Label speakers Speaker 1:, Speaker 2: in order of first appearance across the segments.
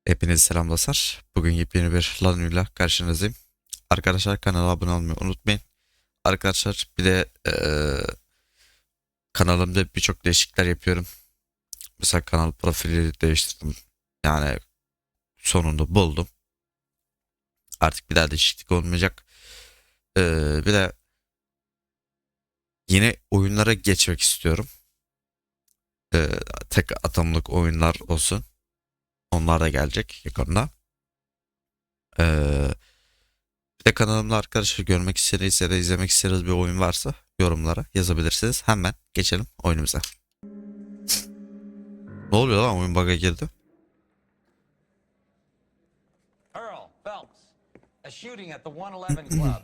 Speaker 1: Hepinize selam dostlar. Bugün yepyeni bir lanuyla karşınızdayım. Arkadaşlar kanala abone olmayı unutmayın. Arkadaşlar bir de kanalımda birçok değişiklikler yapıyorum. Mesela kanal profili değiştirdim. Yani sonunda buldum. Artık bir daha değişiklik olmayacak. Bir de yeni oyunlara geçmek istiyorum. Eee, Tek atımlık oyunlar olsun. Onlar da gelecek yakında. Eee Bir de kanalımda arkadaşlar görmek istediğiniz ya da izlemek istediğiniz bir oyun varsa yorumlara yazabilirsiniz. Hemen geçelim oyunumuza. Ne oluyor lan, oyun bug'a girdi.
Speaker 2: Earl Phelps, a shooting at the 111 Club,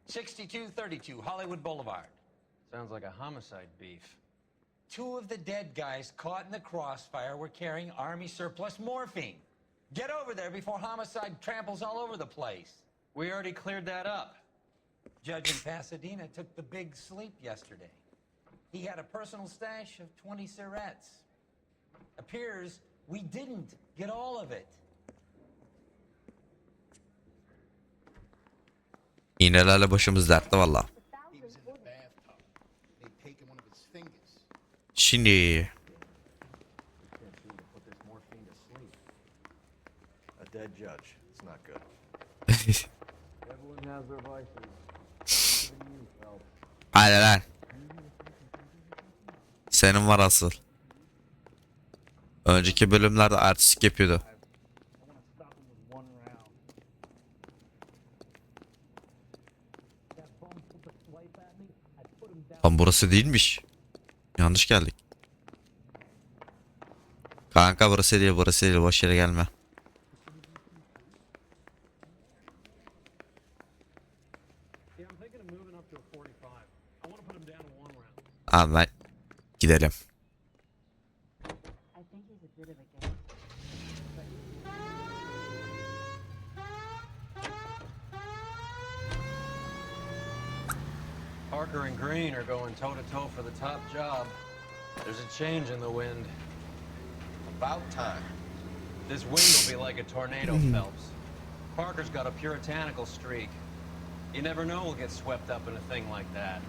Speaker 2: 6232 Hollywood Boulevard. Sounds like a homicide beef. Two of the dead guys caught in the crossfire were carrying Army surplus morphine. Get over there before homicide tramples all over the place. We already cleared that up. Judge in Pasadena took the big sleep yesterday. He had a personal stash of 20 cigarettes. Appears we didn't get all of it.
Speaker 1: İğnelerle başımız dertte valla. Şimdi
Speaker 3: A dead judge. It's not good.
Speaker 1: hadi lan. Senin var asıl. Önceki bölümlerde artistik yapıyordu. Lan burası değilmiş. Yanlış geldik. Kanka burası değil, burası değil, boş yere gelme. Abi gidelim.
Speaker 2: Parker and Green are going toe-to-toe for the top job. There's a change in the wind.
Speaker 3: About time.
Speaker 2: This wind will be like a tornado, Phelps. Parker's got a puritanical streak. You never know we'll get swept up in a thing like that.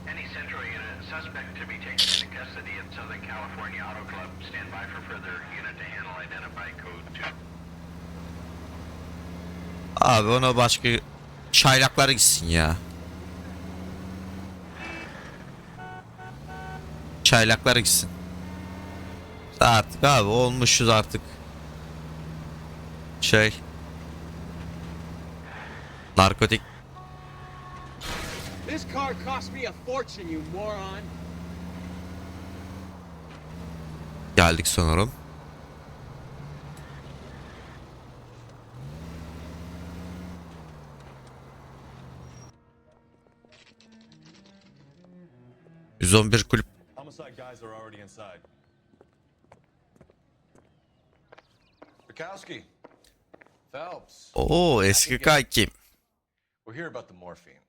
Speaker 4: Any Central unit, suspect to be taken into custody at Southern California Auto Club. Stand by for further unit to handle identify code 2.
Speaker 1: Abi ona başka çaylaklar gitsin ya. Çaylaklar gitsin. Artık abi olmuşuz artık. Narkotik.
Speaker 5: This car cost me a fortune, you moron.
Speaker 1: Geldik sanırım. %11 kulüp.
Speaker 3: Homicide guys are already inside. Bukowski.
Speaker 2: Phelps,
Speaker 1: Oo, eski kankim.
Speaker 3: We're here about the morphine.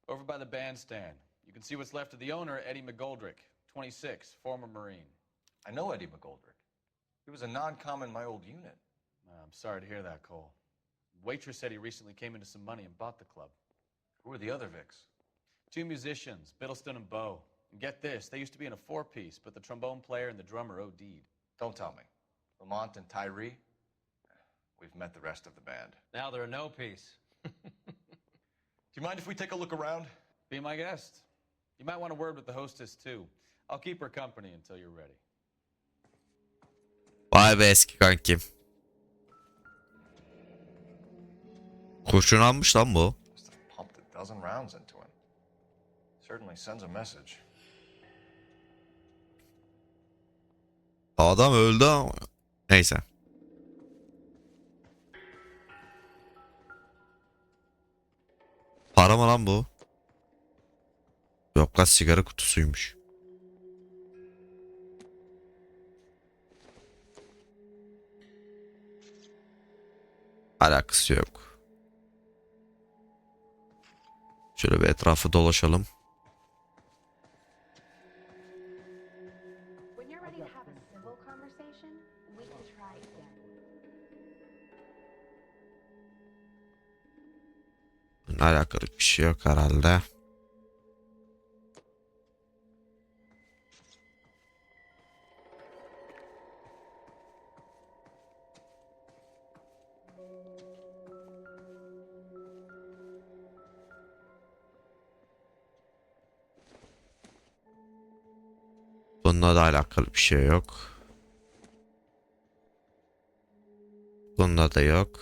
Speaker 2: over by the bandstand. You can see what's left of the owner, Eddie McGoldrick, 26, former Marine.
Speaker 3: I know Eddie McGoldrick. He was a non-com in my old unit.
Speaker 2: I'm sorry to hear that, Cole. Waitress said he recently came into some money and bought the club.
Speaker 3: Who are the other Vics?
Speaker 2: Two musicians, Biddleston and Bow. And get this, they used to be in a four-piece, but the trombone player and the drummer OD'd.
Speaker 3: Don't tell me. Lamont and Tyree? We've met the rest of the band.
Speaker 2: Now they're a no-piece.
Speaker 3: Do you mind if we take a look around?
Speaker 2: Be my guest. You might want a word with the hostess, too. I'll keep her company until you're ready.
Speaker 1: Vay be eski kankim. Kurşun almış lan bu.
Speaker 3: Must have pumped a dozen rounds into him. Certainly sends a message.
Speaker 1: Adam öldü ama. Neyse. Para mı lan bu? Yok lan, sigara kutusuymuş. Alakası yok. Şöyle bir etrafı dolaşalım.
Speaker 6: When you're ready to have a civil conversation, we can try again.
Speaker 1: alakalı bir şey yok herhalde. Bununla da alakalı bir şey yok. Bunda da yok.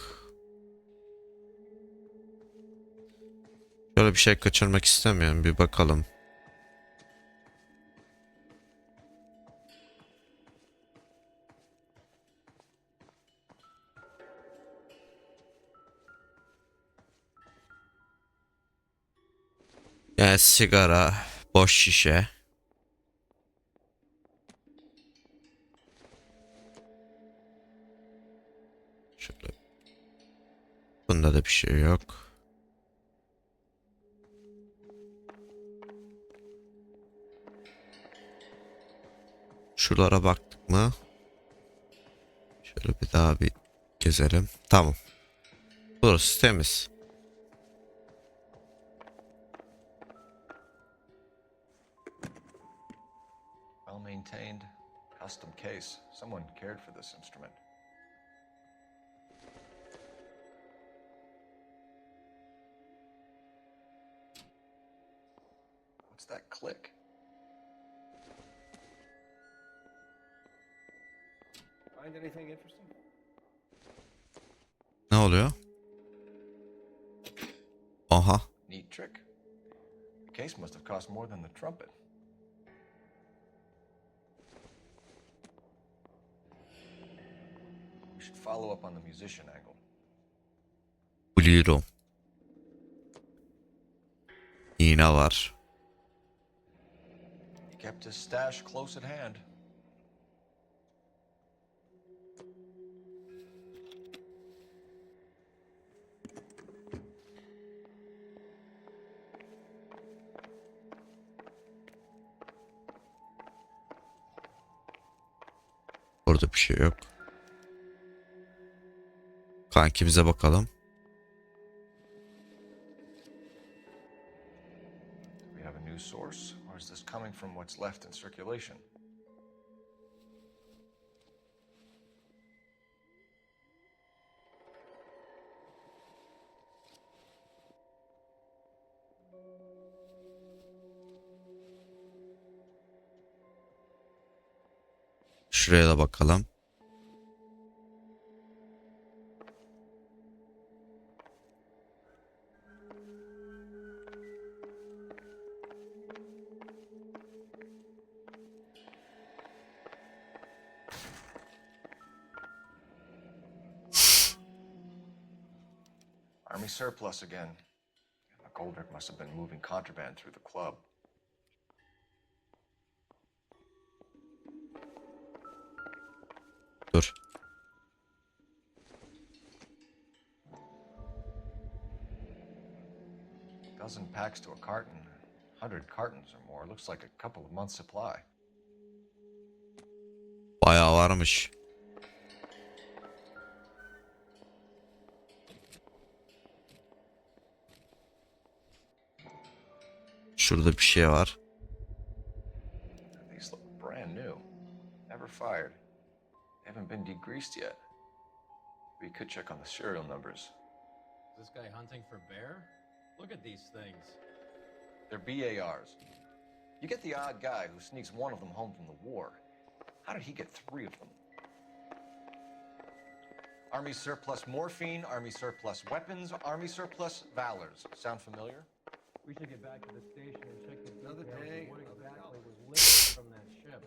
Speaker 1: Böyle bir şey kaçırmak istemiyorum. Bir bakalım. Yani sigara, boş şişe. Şöyle. Bunda da bir şey yok. Şuralara baktık mı? Şöyle bir daha bir gezelim. Tamam. Burası temiz.
Speaker 3: Well maintained, custom case. Someone cared for this instrument. What's that click?
Speaker 5: Find anything interesting?
Speaker 1: Ne oluyor? Aha.
Speaker 3: Neat trick. The case must have cost more than the trumpet. We should follow up on the musician angle.
Speaker 1: Buluyorum. İğne var.
Speaker 3: He kept his stash close at hand.
Speaker 1: Burada bir şey yok. Kankimize bakalım.
Speaker 3: Do we have a new source, or is this coming from what's left in circulation?
Speaker 1: Şuraya da bakalım.
Speaker 3: Army surplus again. The Goldrick must have been moving contraband through the club.
Speaker 1: Dur.
Speaker 3: Dozen packs to a carton. 100 cartons or more. Looks like a couple of months' supply.
Speaker 1: Bayağı varmış. Şurada bir şey var.
Speaker 3: These look brand new. Never fired. They haven't been degreased yet. We could check on the serial numbers.
Speaker 2: Is this guy hunting for bear? Look at these things.
Speaker 3: They're BARs. You get the odd guy who sneaks one of them home from the war. How did he get 3 of them? Army surplus morphine, Army surplus weapons, Army surplus valors. Sound familiar?
Speaker 2: We should get back to the station and check the
Speaker 5: Another
Speaker 2: details
Speaker 5: day,
Speaker 2: of what
Speaker 5: another
Speaker 2: exactly
Speaker 5: dollar.
Speaker 2: was lifted from that ship.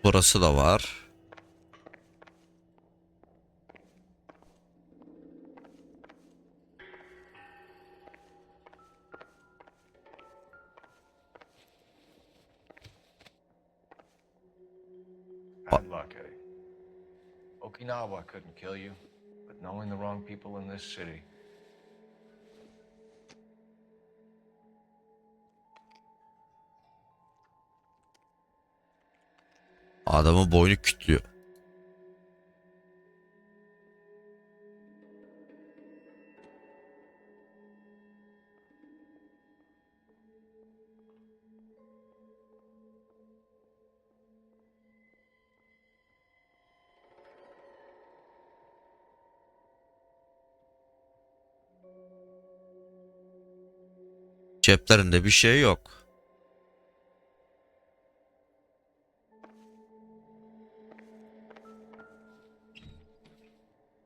Speaker 1: Burası da var.
Speaker 3: Bad luck, Eddie. Okinawa couldn't kill you, but knowing the wrong people in this city.
Speaker 1: Adamın boynu kütlüyor. Ceplerinde bir şey yok.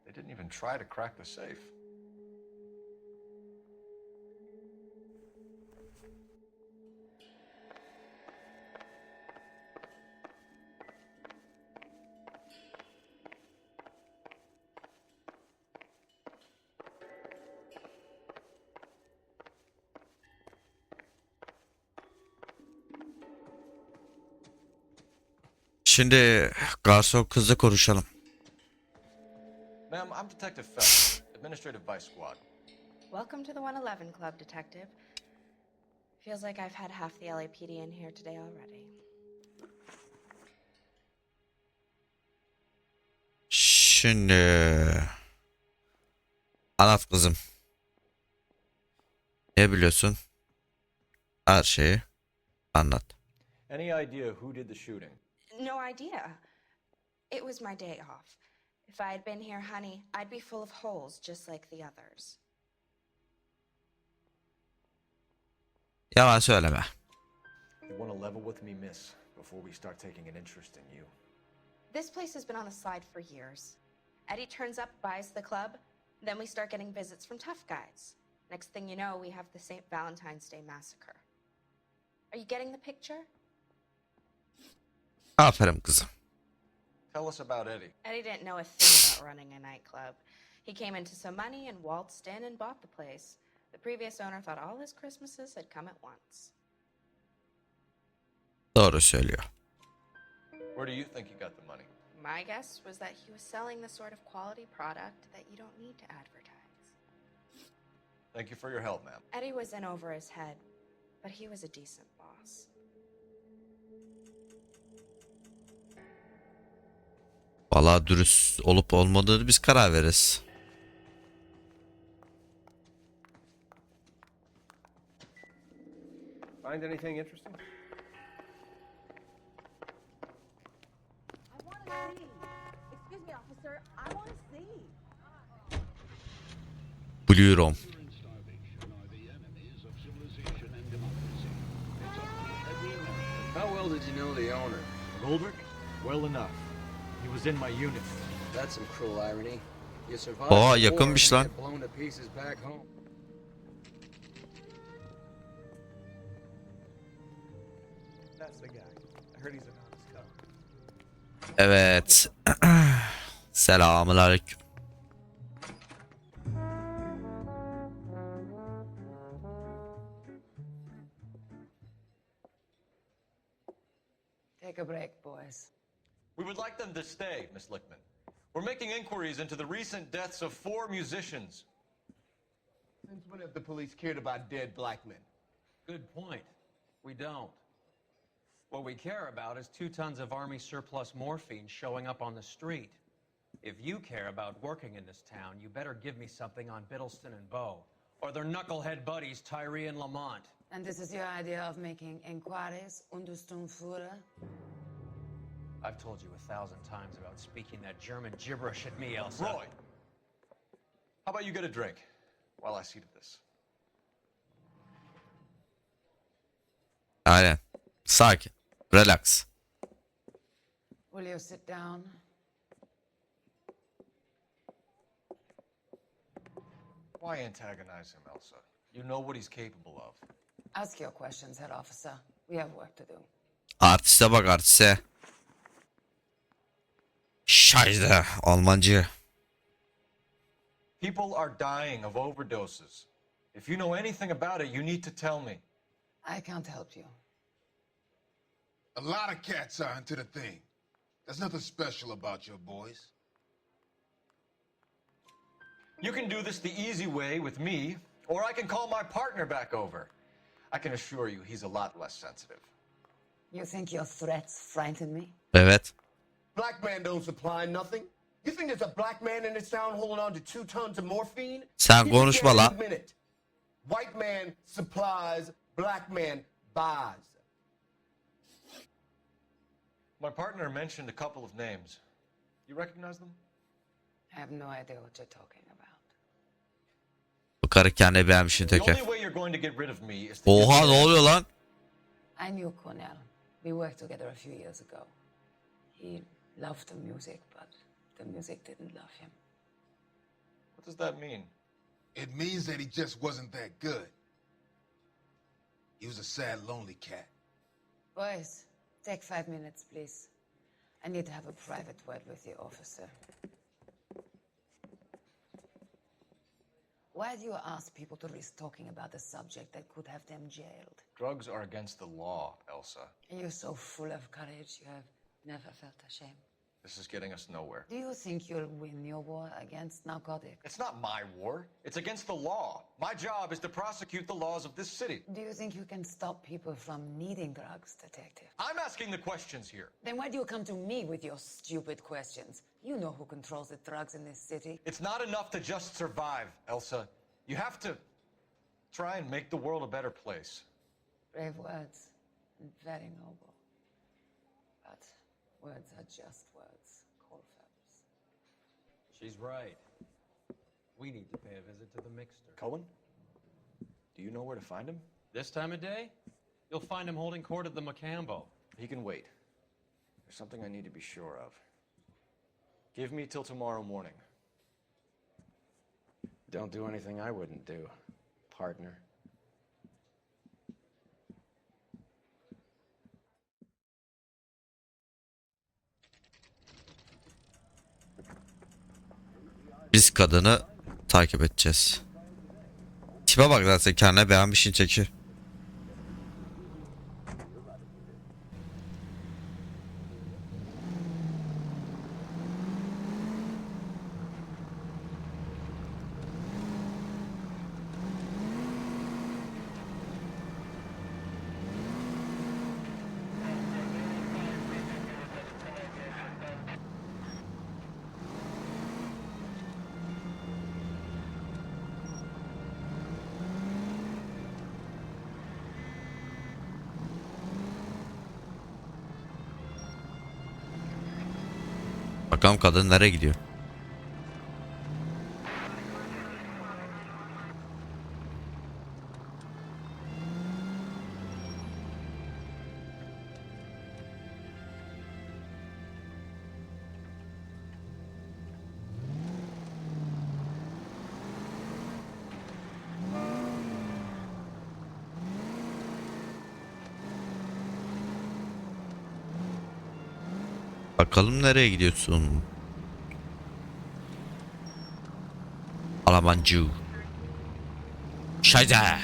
Speaker 3: They didn't even try to crack the safe.
Speaker 1: Şimdi garson kızla konuşalım.
Speaker 3: Ma'am, I'm Detective Phelps, Administrative Vice Squad.
Speaker 6: Welcome to the 111 Club, Detective. Feels like I've had half the LAPD in here today already.
Speaker 1: Şimdi anlat kızım. Ne biliyorsun? Her şeyi anlat.
Speaker 5: Any idea who did the shooting?
Speaker 6: No idea. It was my day off. If I had been here, honey, I'd be full of holes just like the others.
Speaker 1: Yalan söyleme.
Speaker 5: You want to level with me, miss, before we start taking an interest in you.
Speaker 6: This place has been on the slide for years. Eddie turns up, buys the club, then we start getting visits from tough guys. Next thing you know, we have the St. Valentine's Day massacre. Are you getting the picture?
Speaker 1: Aferin kızım.
Speaker 3: Tell us about Eddie.
Speaker 6: Eddie didn't know a thing about running a nightclub. He came into some money and waltzed in and bought the place. The previous owner thought all his Christmases had come at once.
Speaker 1: Doğru söylüyor.
Speaker 3: Where do you think he got the money?
Speaker 6: My guess was that he was selling the sort of quality product that you don't need to advertise.
Speaker 3: Thank you for your help, ma'am.
Speaker 6: Eddie was in over his head, but he was a decent boss.
Speaker 1: Vallahi dürüst olup olmadığını biz karar veririz.
Speaker 5: Find anything interesting?
Speaker 7: I want to see. Excuse me, officer. I want to see.
Speaker 1: Buluyorum.
Speaker 8: How well did you know the owner?
Speaker 5: Goldrick? Well enough. He was in my unit.
Speaker 8: That's some cruel irony. You survived
Speaker 1: Aa,
Speaker 8: the war
Speaker 1: yakınmış
Speaker 8: and
Speaker 1: lan.
Speaker 8: get blown to pieces back home.
Speaker 5: That's the guy. I heard he's an honest cop.
Speaker 1: Evet. Selamünaleyküm.
Speaker 7: Take a break, boys.
Speaker 3: We would like them to stay, Miss Lickman. We're making inquiries into the recent deaths of 4 musicians.
Speaker 9: Since when have the police cared about dead black men?
Speaker 2: Good point. We don't. What we care about is 2 tons of Army surplus morphine showing up on the street. If you care about working in this town, you better give me something on Biddleston and Bow, or their knucklehead buddies Tyree and Lamont.
Speaker 7: And this is your idea of making inquiries under Sturmführer?
Speaker 2: I've told you 1,000 times about speaking that German gibberish at me, Elsa.
Speaker 3: Roy, how about you get a drink while I see to this?
Speaker 1: Aynen. Sakin. Relax.
Speaker 7: Will you sit down?
Speaker 3: Why antagonize him, Elsa? You know what he's capable of.
Speaker 7: Ask your questions, head officer. We have work to do.
Speaker 1: Artiste bak artiste. Scheiße. Almancı.
Speaker 3: People are dying of overdoses. If you know anything about it, you need to tell me.
Speaker 7: I can't help you.
Speaker 9: A lot of cats are into the thing. There's nothing special about your boys.
Speaker 3: You can do this the easy way with me, or I can call my partner back over. I can assure you he's a lot less sensitive.
Speaker 7: You think your threats frighten me?
Speaker 1: Evet.
Speaker 10: Black man don't supply nothing. You think there's a black man in this town holding on to 2 tons of morphine?
Speaker 1: Sen
Speaker 10: He
Speaker 1: konuşma
Speaker 10: can't
Speaker 1: lan.
Speaker 10: admit it. White man supplies, black man buys.
Speaker 3: My partner mentioned a couple of names. You recognize them?
Speaker 7: I have no idea what you're talking about.
Speaker 1: Bu karı kendine beğenmişin
Speaker 3: The
Speaker 1: teke.
Speaker 3: only way you're going to get rid of me is to
Speaker 1: Oha ne oluyor lan?
Speaker 7: I knew Cornell. We worked together a few years ago. He loved the music, but the music didn't love him.
Speaker 3: What does that mean?
Speaker 9: It means that he just wasn't that good. He was a sad, lonely cat.
Speaker 7: Boys, take 5 minutes, please. I need to have a private word with the officer. Why do you ask people to risk talking about a subject that could have them jailed?
Speaker 3: Drugs are against the law, Elsa.
Speaker 7: And you're so full of courage, you have never felt ashamed.
Speaker 3: This is getting us nowhere.
Speaker 7: Do you think you'll win your war against narcotics?
Speaker 3: It's not my war. It's against the law. My job is to prosecute the laws of this city.
Speaker 7: Do you think you can stop people from needing drugs, detective?
Speaker 3: I'm asking the questions here.
Speaker 7: Then why do you come to me with your stupid questions? You know who controls the drugs in this city.
Speaker 3: It's not enough to just survive, Elsa. You have to try and make the world a better place.
Speaker 7: Brave words and very noble. But words are just words, Colfax.
Speaker 2: She's right. We need to pay a visit to the mixer.
Speaker 3: Cohen? Do you know where to find him?
Speaker 2: This time of day, you'll find him holding court at the Macambo.
Speaker 3: He can wait. There's something I need to be sure of. Give me till tomorrow morning.
Speaker 8: Don't do anything I wouldn't do, partner.
Speaker 1: Biz kadını takip edeceğiz. Tipe bak zaten kendine beğenmişin teki. Bakalım kadın nereye gidiyor? Bakalım nereye gidiyorsun? Alamancı. Şayda.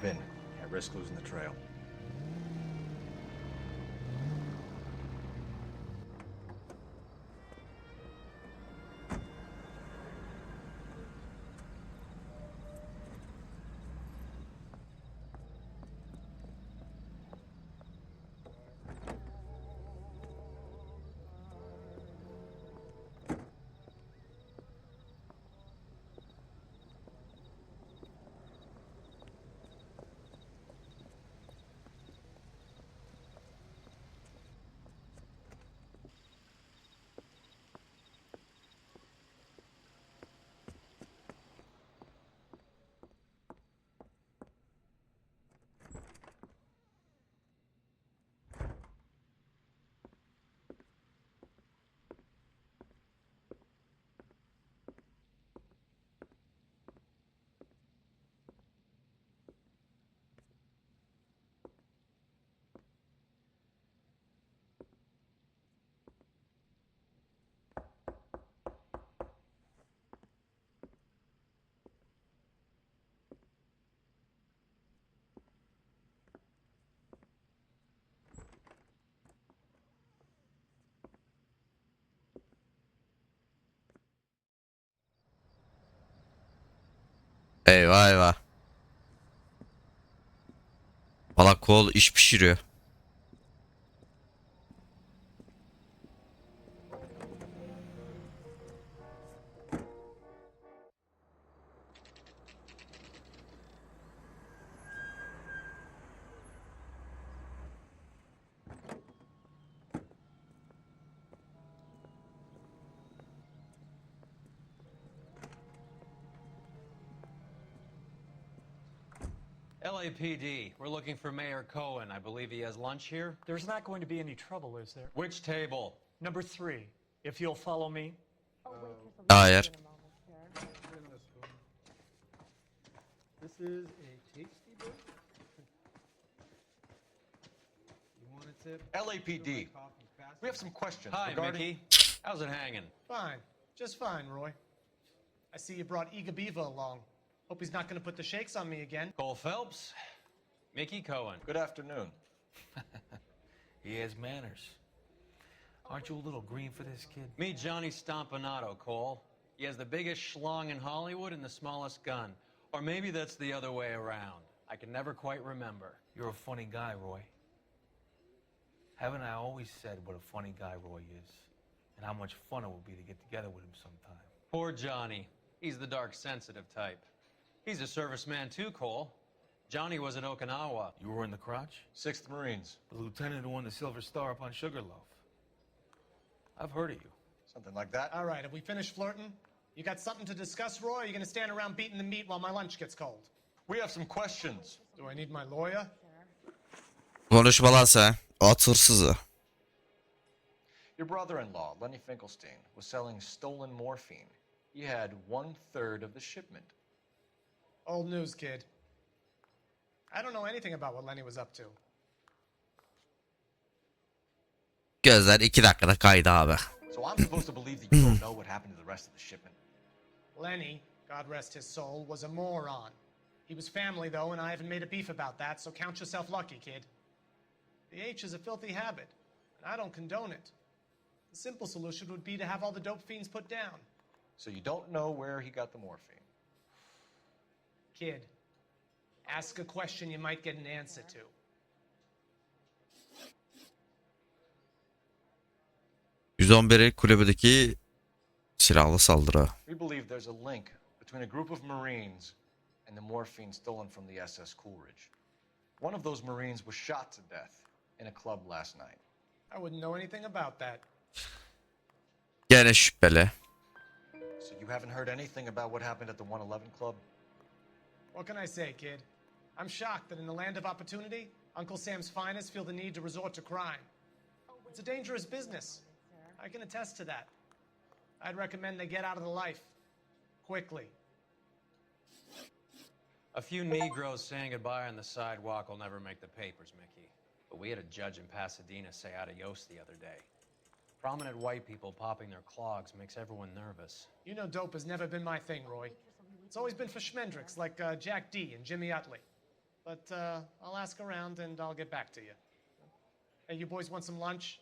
Speaker 3: We're in. Can't risk losing the trail.
Speaker 1: Eyvah eyvah. Valla kol iş pişiriyor.
Speaker 2: LAPD, we're looking for Mayor Cohen. I believe he has lunch here.
Speaker 5: There's not going to be any trouble, is there?
Speaker 2: Which table?
Speaker 5: Number 3, if you'll follow me.
Speaker 1: Hayır.
Speaker 5: This is a tasty book. You want a tip?
Speaker 3: LAPD. We have some questions
Speaker 2: Hi,
Speaker 3: regarding...
Speaker 2: Mickey. How's it hanging?
Speaker 5: Fine. Just fine, Roy. I see you brought Iga Beaver along. Hope he's not going to put the shakes on me again.
Speaker 2: Cole Phelps, Mickey Cohen.
Speaker 3: Good afternoon.
Speaker 8: He has manners. Aren't you a little green for this kid?
Speaker 2: Meet Johnny Stompanato, Cole. He has the biggest schlong in Hollywood and the smallest gun. Or maybe that's the other way around. I can never quite remember.
Speaker 8: You're a funny guy, Roy. Haven't I always said what a funny guy Roy is? And how much fun it would be to get together with him sometime?
Speaker 2: Poor Johnny. He's the dark, sensitive type. He's a serviceman too, Cole. Johnny was at Okinawa.
Speaker 8: You were in the crotch?
Speaker 3: 6th Marines.
Speaker 8: The lieutenant who won the Silver Star up on Sugarloaf. I've heard of you.
Speaker 3: Something like that.
Speaker 5: All right, have we finished flirting? You got something to discuss, Roy? Or are you going to stand around beating the meat while my lunch gets cold?
Speaker 3: We have some questions.
Speaker 5: Do I need my lawyer?
Speaker 1: Konuşma lan sen. At hırsızı.
Speaker 3: Your brother-in-law, Lenny Finkelstein, was selling stolen morphine. He had 1/3 of the shipment.
Speaker 5: Old news, kid. I don't know anything about what Lenny was up to.
Speaker 1: Gözler 2 dakikada kaydı abi.
Speaker 3: So I'm supposed to believe that you don't know what happened to the rest of the shipment?
Speaker 5: Lenny, God rest his soul, was a moron. He was family, though, and I haven't made a beef about that, so count yourself lucky, kid. The H is a filthy habit, and I don't condone it. The simple solution would be to have all the dope fiends put down.
Speaker 3: So you don't know where he got the morphine?
Speaker 5: Kid, ask a question you might get an answer to.
Speaker 1: %11'i kulübedeki silahlı saldırı.
Speaker 3: We believe there's a link between a group of Marines and the morphine stolen from the SS Coolidge. One of those Marines was shot to death in a club last night.
Speaker 5: I wouldn't know anything about that.
Speaker 1: Gene şüpheli.
Speaker 3: So you haven't heard anything about what happened at the 111 Club?
Speaker 5: What can I say, kid? I'm shocked that in the land of opportunity, Uncle Sam's finest feel the need to resort to crime. It's a dangerous business. I can attest to that. I'd recommend they get out of the life. Quickly.
Speaker 2: A few Negroes saying goodbye on the sidewalk will never make the papers, Mickey. But we had a judge in Pasadena say adios the other day. Prominent white people popping their clogs makes everyone nervous.
Speaker 5: You know dope has never been my thing, Roy. It's always been for schmendricks like Jack D. and Jimmy Utley. But I'll ask around and I'll get back to you. Hey, you boys want some lunch?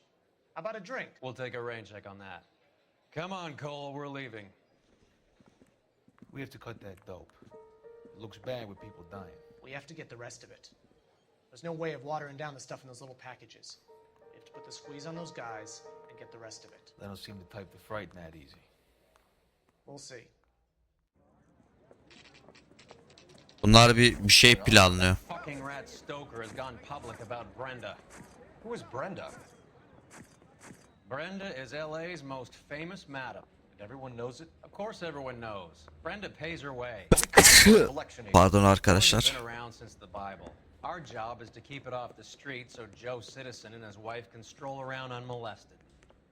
Speaker 5: How about a drink?
Speaker 2: We'll take a rain check on that. Come on, Cole, we're leaving.
Speaker 8: We have to cut that dope. It looks bad with people dying.
Speaker 5: We have to get the rest of it. There's no way of watering down the stuff in those little packages. We have to put the squeeze on those guys and get the rest of it.
Speaker 8: They don't seem the type to frighten that easy.
Speaker 5: We'll see.
Speaker 1: Bunlar bir şey planlıyor.
Speaker 2: Fucking rat Stoker has gone public about Brenda.
Speaker 3: Who is Brenda?
Speaker 2: Brenda is LA's most famous madam.
Speaker 3: And everyone knows it?
Speaker 2: Of course everyone knows. Brenda pays her way.
Speaker 1: Pardon arkadaşlar.
Speaker 2: It's been around since the Bible. Our job is to keep it off the street so Joe Citizen and his wife can stroll around unmolested.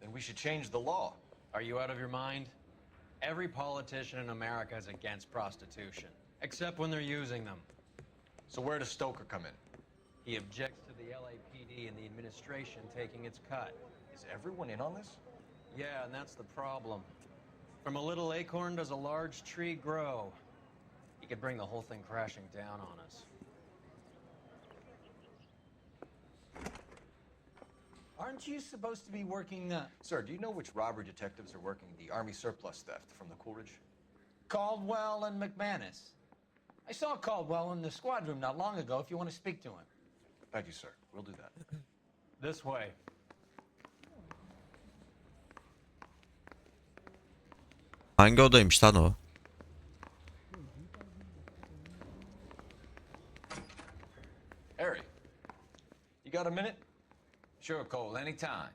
Speaker 3: Then we should change the law.
Speaker 2: Are you out of your mind? Every politician in America is against prostitution, except when they're using them.
Speaker 3: So where does Stoker come in?
Speaker 2: He objects to the LAPD and the administration taking its cut.
Speaker 3: Is everyone in on this?
Speaker 2: Yeah, and that's the problem. From a little acorn does a large tree grow. He could bring the whole thing crashing down on us.
Speaker 11: Aren't you supposed to be working,
Speaker 3: Sir, do you know which robbery detectives are working the Army surplus theft from the Coolidge?
Speaker 11: Caldwell and McManus? I saw Caldwell in the squad room not long ago if you want to speak to him.
Speaker 3: Thank you, sir. We'll do that.
Speaker 11: This way.
Speaker 1: Hangi odaymış lan o?
Speaker 3: Harry, you got a minute?
Speaker 2: Sure, Cole, anytime.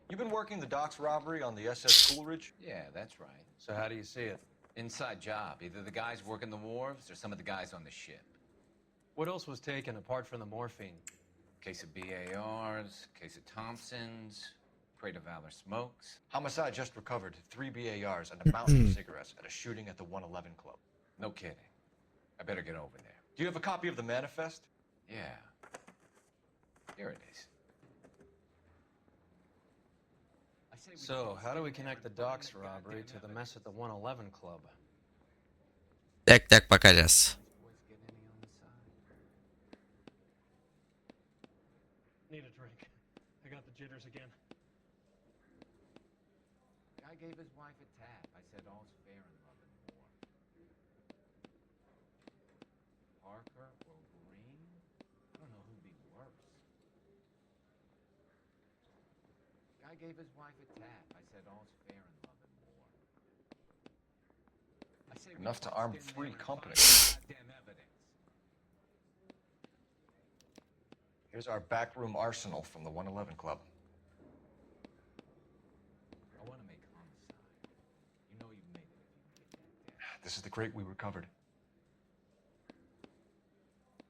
Speaker 3: You've been working the docks robbery on the SS Coolidge?
Speaker 2: Yeah, that's right.
Speaker 11: So how do you see it?
Speaker 2: Inside job. Either the guys working the wharves or some of the guys on the ship.
Speaker 11: What else was taken apart from the morphine?
Speaker 2: Case of BARs, case of Thompsons, crate of Valor smokes.
Speaker 3: Homicide just recovered 3 BARs and a mountain of cigarettes at a shooting at the 111 Club.
Speaker 2: No kidding. I better get over there.
Speaker 3: Do you have a copy of the manifest?
Speaker 2: Yeah. Here it is.
Speaker 11: So, how do we connect the docks robbery to the mess at the 111 Club?
Speaker 1: Tek tek bakacağız.
Speaker 5: Need a drink. I got the jitters again.
Speaker 2: Guy gave his wife a tap. I said all's fair in love and war. Parker or Green? I don't know who'd be worse. Guy gave his wife a tap. I said all's fair in love and war. I say
Speaker 3: Enough to arm 3 companies.
Speaker 2: Goddamn evidence.
Speaker 3: Here's our backroom arsenal from the 111 Club.
Speaker 2: I want to make homicide. You know you make it if you can get that down.
Speaker 3: This is the crate we recovered.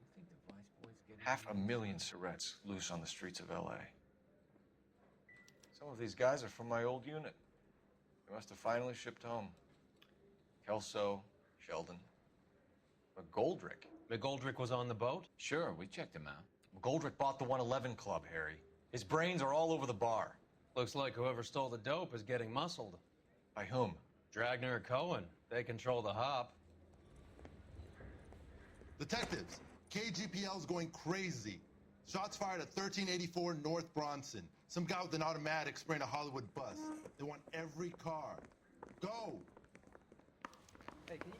Speaker 2: You think the Vice boys get
Speaker 3: 500,000 cigarettes loose on the streets of LA. Some of these guys are from my old unit. They must have finally shipped home. Kelso, Sheldon, McGoldrick.
Speaker 11: McGoldrick was on the boat?
Speaker 2: Sure, we checked him out.
Speaker 3: McGoldrick bought the 111 Club, Harry. His brains are all over the bar.
Speaker 11: Looks like whoever stole the dope is getting muscled.
Speaker 3: By whom?
Speaker 11: Dragner or Cohen. They control the hop.
Speaker 12: Detectives, KGPL's going crazy. Shots fired at 1384 North Bronson. Some guy with an automatic spraying a Hollywood bus. They want every car. Go!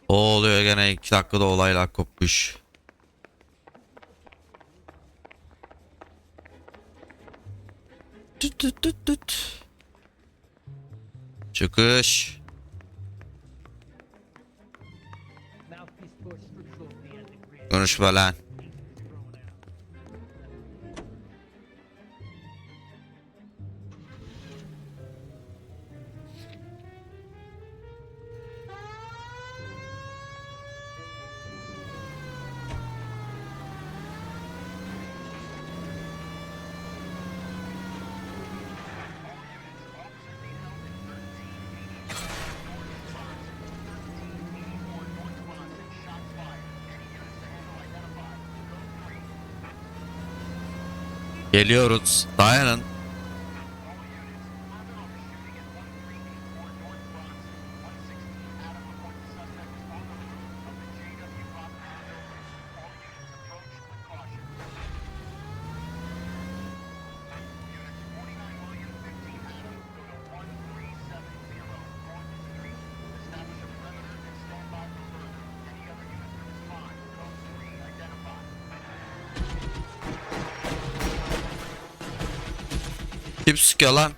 Speaker 1: O oluyor gene 2 dakikada olaylar kopmuş. Tüt tüt tüt tüt. Çıkış. Konuşma lan. Geliyoruz. Dayanın. Kim sıkıyor lan?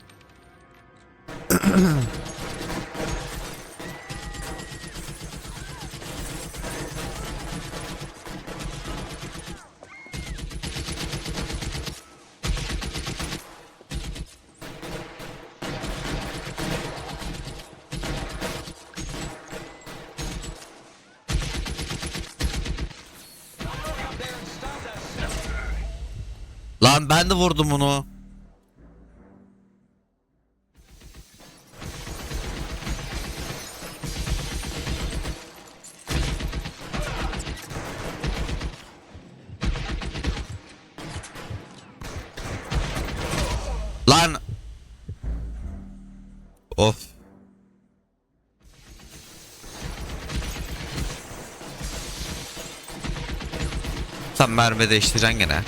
Speaker 1: Lan ben de vurdum onu. Lan. Of. Sen mermi değiştireceksin gene.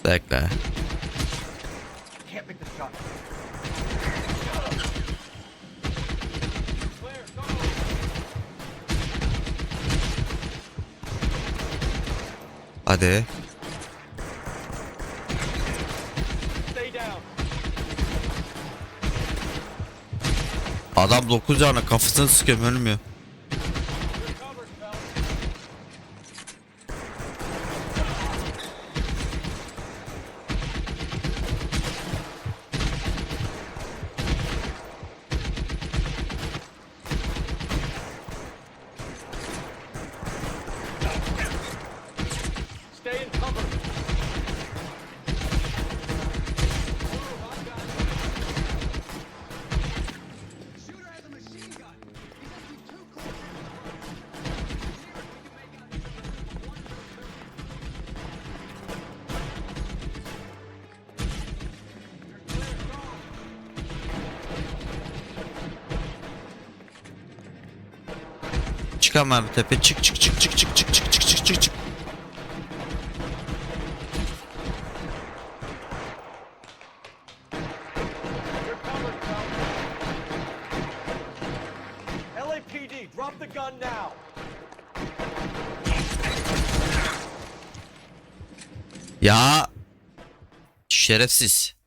Speaker 1: Bekle. Hadi. Adam 9 yana kafasını sıkıyor, ölmüyor. Çık hemen tepe, çık çık çık çık çık çık çık çık çık çık çık.
Speaker 10: LAPD, drop the gun now.
Speaker 1: Ya şerefsiz.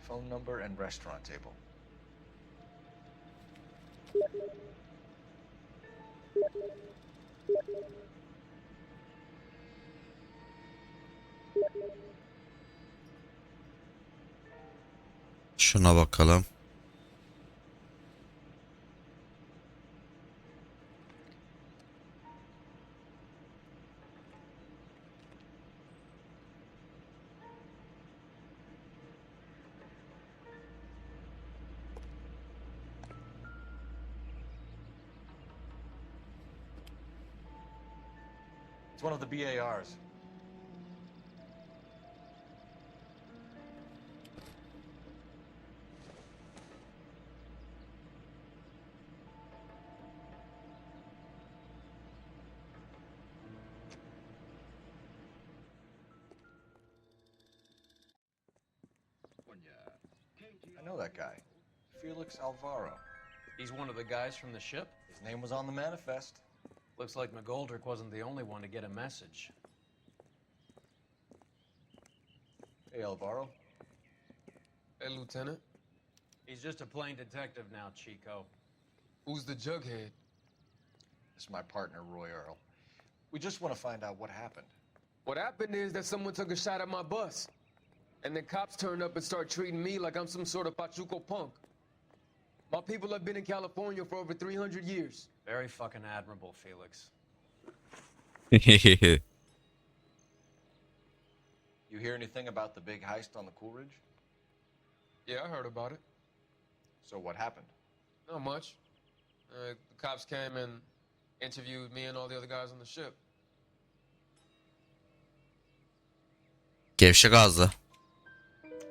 Speaker 3: Phone number and restaurant table.
Speaker 1: Şuna bakalım.
Speaker 3: It's one of the BARs. I know that guy. Felix Alvaro.
Speaker 11: He's one of the guys from the ship?
Speaker 3: His name was on the manifest.
Speaker 11: Looks like McGoldrick wasn't the only one to get a message.
Speaker 3: Hey, Alvaro.
Speaker 13: Hey, Lieutenant.
Speaker 11: He's just a plain detective now, Chico.
Speaker 13: Who's the jughead?
Speaker 3: This is my partner, Roy Earl. We just want to find out what happened.
Speaker 13: What happened is that someone took a shot at my bus. And then cops turned up and start treating me like I'm some sort of Pachuco punk. My people have been in California for over 300 years.
Speaker 11: Very fucking admirable, Felix.
Speaker 3: You hear anything about the big heist on the Coolidge?
Speaker 13: Yeah, I heard about it.
Speaker 3: So what happened?
Speaker 13: Not much. The cops came and interviewed me and all the other guys on the ship.
Speaker 1: Gevşek ağzı.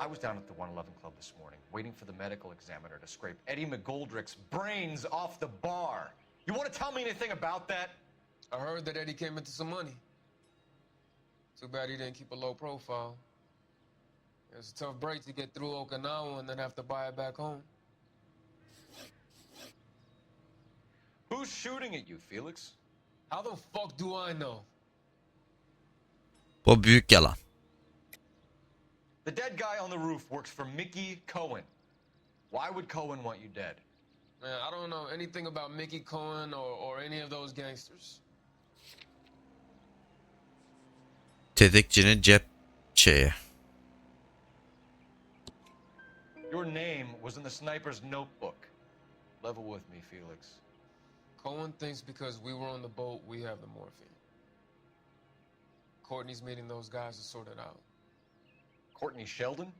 Speaker 3: I was down at the 111 Club this morning, waiting for the medical examiner to scrape Eddie McGoldrick's brains off the bar. You want to tell me anything about that?
Speaker 13: I heard that Eddie came into some money. Too bad he didn't keep a low profile. It was a tough break to get through Okinawa and then have to buy it back home.
Speaker 3: Who's shooting at you, Felix?
Speaker 13: How the fuck do I know?
Speaker 1: Bu büyük yalan.
Speaker 3: The dead guy on the roof works for Mickey Cohen. Why would Cohen want you dead?
Speaker 13: Man, I don't know anything about Mickey Cohen or any of those gangsters.
Speaker 1: Tetikçinin cep şeyi.
Speaker 3: Your name was in the sniper's notebook. Level with me, Felix.
Speaker 13: Cohen thinks because we were on the boat, we have the morphine. Courtney's meeting those guys to sort it out.
Speaker 3: Courtney Sheldon?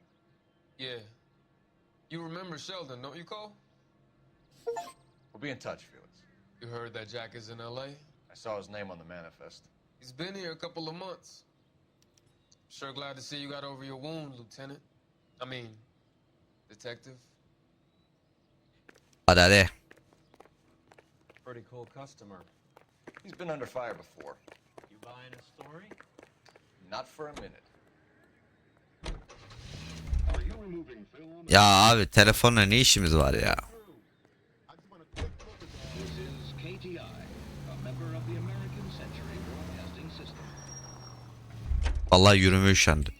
Speaker 13: Yeah. You remember Sheldon, don't you, Cole?
Speaker 3: We'll be in touch, Felix.
Speaker 13: You heard that Jack is in L.A.?
Speaker 3: I saw his name on the manifest.
Speaker 13: He's been here a couple of months. Sure glad to see you got over your wound, Lieutenant. I mean, Detective.
Speaker 1: Hadi hadi.
Speaker 11: Pretty cool customer.
Speaker 3: He's been under fire before.
Speaker 11: You buying a story?
Speaker 3: Not for a minute.
Speaker 1: Ya abi telefonla ne işimiz var ya? Vallahi yürüme üşendim.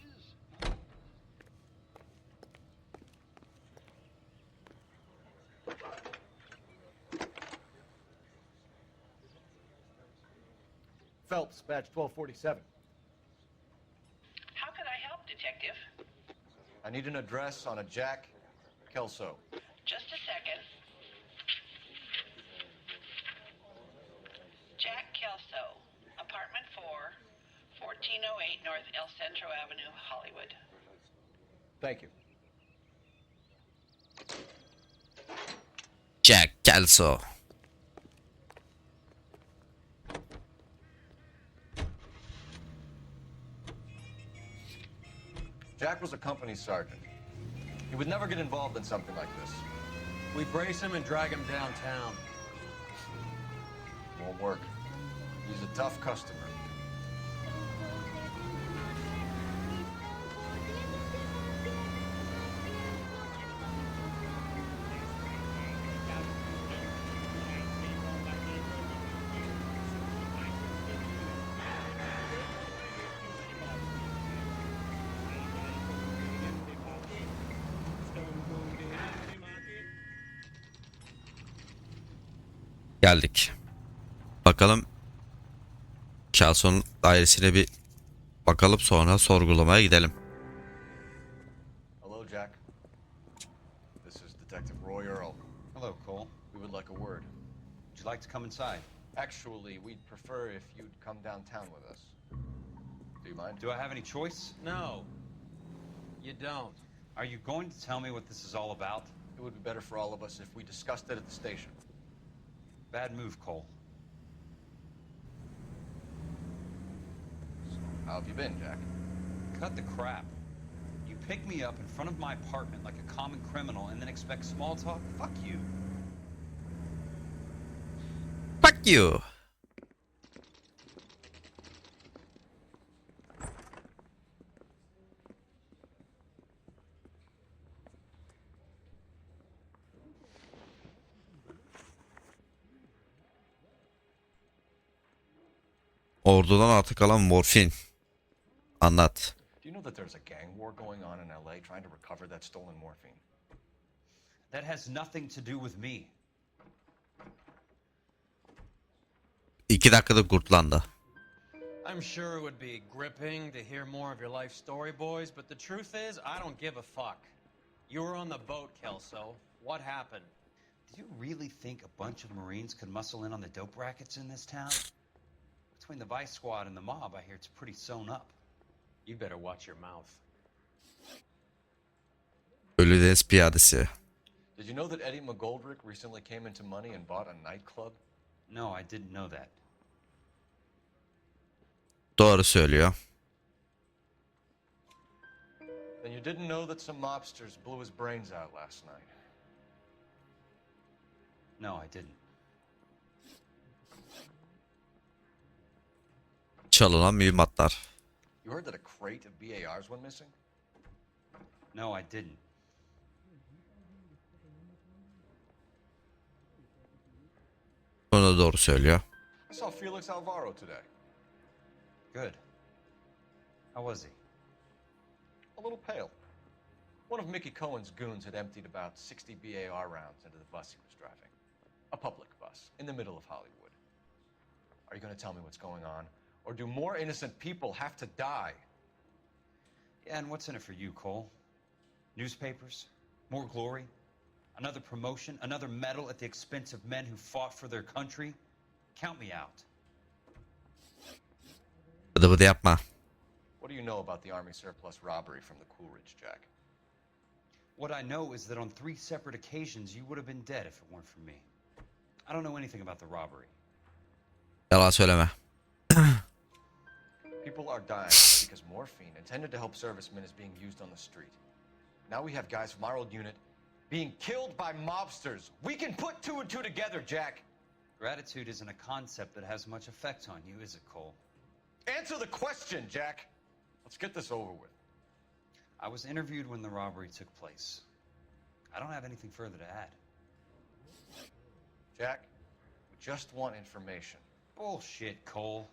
Speaker 3: Phelps, badge 1247.
Speaker 4: How can I help, Detective?
Speaker 3: I need an address on a Jack Kelso.
Speaker 4: Just a second. Jack Kelso, apartment 4, 1408 North El Centro Avenue, Hollywood.
Speaker 3: Thank you.
Speaker 1: Jack Kelso.
Speaker 3: Jack was a company sergeant. He would never get involved in something like this.
Speaker 11: We brace him and drag him downtown.
Speaker 3: Won't work. He's a tough customer.
Speaker 1: Geldik. Bakalım Kelso'nun dairesine bir bakalım, sonra sorgulamaya gidelim.
Speaker 3: Hello, Jack. This is Detective Roy Earl.
Speaker 14: Hello, Cole.
Speaker 3: We would like a word.
Speaker 14: Would you like to come inside?
Speaker 3: Actually, we'd prefer if you'd come downtown with us. Do you mind?
Speaker 14: Do I have any choice?
Speaker 11: No, you don't.
Speaker 14: Are you going to tell me what this is all about?
Speaker 3: It would be better for all of us if we discussed it at the station.
Speaker 14: Bad move, Cole.
Speaker 3: How have you been, Jack?
Speaker 14: Cut the crap. You pick me up in front of my apartment like a common criminal and then expect small talk? Fuck you.
Speaker 1: Fuck you. Ordudan artık kalan morfin. Anlat.
Speaker 3: Do you know that there's a gang war going on in LA trying to recover that stolen morphine?
Speaker 14: That has nothing to do with me.
Speaker 1: 2 dakikada kurtlandı.
Speaker 11: I'm sure it would be gripping to hear more of your life story, boys, but the truth is, I don't give a fuck. You were on the boat, Kelso. What happened?
Speaker 14: Do you really think a bunch of Marines could muscle in on the dope rackets in this town? Between the Vice Squad and the mob, I hear it's pretty sewn up.
Speaker 11: You better watch your mouth.
Speaker 1: Ölüdeniz piyadesi.
Speaker 3: Did you know that Eddie McGoldrick recently came into money and bought a nightclub?
Speaker 14: No, I didn't know that.
Speaker 1: Doğru söylüyor.
Speaker 3: Then you didn't know that some mobsters blew his brains out last night?
Speaker 14: No, I didn't.
Speaker 1: Çalınan mühimmatlar.
Speaker 3: You heard that a crate of BARs went missing?
Speaker 14: No, I didn't.
Speaker 1: Bunu da doğru söylüyor.
Speaker 3: I saw Felix Alvaro today.
Speaker 14: Good. How was he?
Speaker 3: A little pale. One of Mickey Cohen's goons had emptied about 60 BAR rounds into the bus he was driving. A public bus in the middle of Hollywood. Are you going to tell me what's going on? Or do more innocent people have to die?
Speaker 14: Yeah, and what's in it for you, Cole? Newspapers? More glory? Another promotion? Another medal at the expense of men who fought for their country? Count me out.
Speaker 1: Bıdı bıdı yapma.
Speaker 3: What do you know about the Army surplus robbery from the Coolidge, Jack?
Speaker 14: What I know is that on 3 separate occasions you would have been dead if it weren't for me. I don't know anything about the robbery.
Speaker 1: Yalan söyleme.
Speaker 3: People are dying because morphine intended to help servicemen is being used on the street. Now we have guys from our old unit being killed by mobsters. We can put two and two together, Jack.
Speaker 14: Gratitude isn't a concept that has much effect on you, is it, Cole?
Speaker 3: Answer the question, Jack. Let's get this over with.
Speaker 14: I was interviewed when the robbery took place. I don't have anything further to add.
Speaker 3: Jack, we just want information.
Speaker 14: Bullshit, Cole.